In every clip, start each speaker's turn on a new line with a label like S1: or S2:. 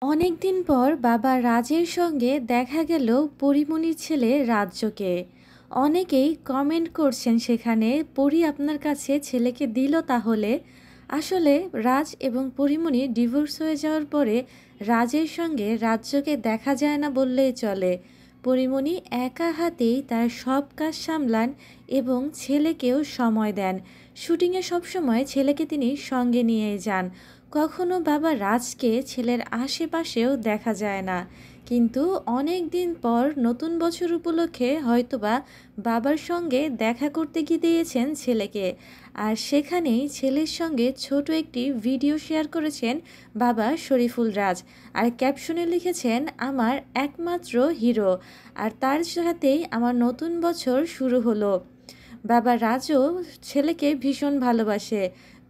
S1: অনেকদিন পর বাবা রাজের সঙ্গে দেখা গেল পরীমনির ছেলে রাজ্যকে। অনেকেই কমেন্ট করছেন সেখানে, পরী আপনার কাছে ছেলেকে দিল তাহলে। আসলে রাজ এবং পরীমনি ডিভোর্স হয়ে যাওয়ার পরে রাজের সঙ্গে রাজ্যকে দেখা যায় না বললেই চলে। পরীমনি একা হাতেই তার সব কাজ সামলান এবং ছেলেকেও সময় দেন। শুটিংয়ে সবসময় ছেলেকে তিনি সঙ্গে নিয়ে যান। কখনো বাবা রাজকে ছেলের আশেপাশেও দেখা যায় না। কিন্তু অনেক দিন পর নতুন বছর উপলক্ষে হয়তোবা বাবার সঙ্গে দেখা করতে গিয়ে দিয়েছেন ছেলেকে। আর সেখানেই ছেলের সঙ্গে ছোট একটি ভিডিও শেয়ার করেছেন বাবা শরীফুল রাজ। আর ক্যাপশনে লিখেছেন, আমার একমাত্র হিরো, আর তার সাথেই আমার নতুন বছর শুরু হলো। বাবা রাজও ছেলেকে ভীষণ ভালোবাসে,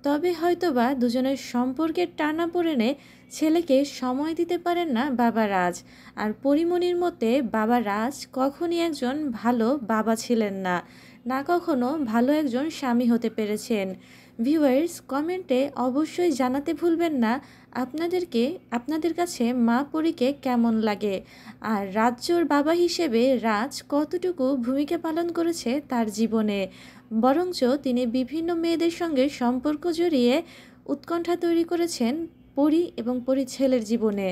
S1: তবে হয়তোবা দুজনের সম্পর্কের টানাপোড়েনে ছেলেকে সময় দিতে পারেন না বাবা রাজ। আর পরীমনির মতে বাবা রাজ কখনই একজন ভালো বাবা ছিলেন না, না কখনো ভালো একজন স্বামী হতে পেরেছেন। ভিউয়ার্স, কমেন্টে অবশ্যই জানাতে ভুলবেন না আপনাদের কাছে মা পরীকে কেমন লাগে, আর রাজ্যর বাবা হিসেবে রাজ কতটুকু ভূমিকা পালন করেছে তার জীবনে। বরঞ্চ তিনি বিভিন্ন মেয়েদের সঙ্গে সম্পর্ক জড়িয়ে উৎকণ্ঠা তৈরি করেছেন পরী এবং পরী ছেলের জীবনে।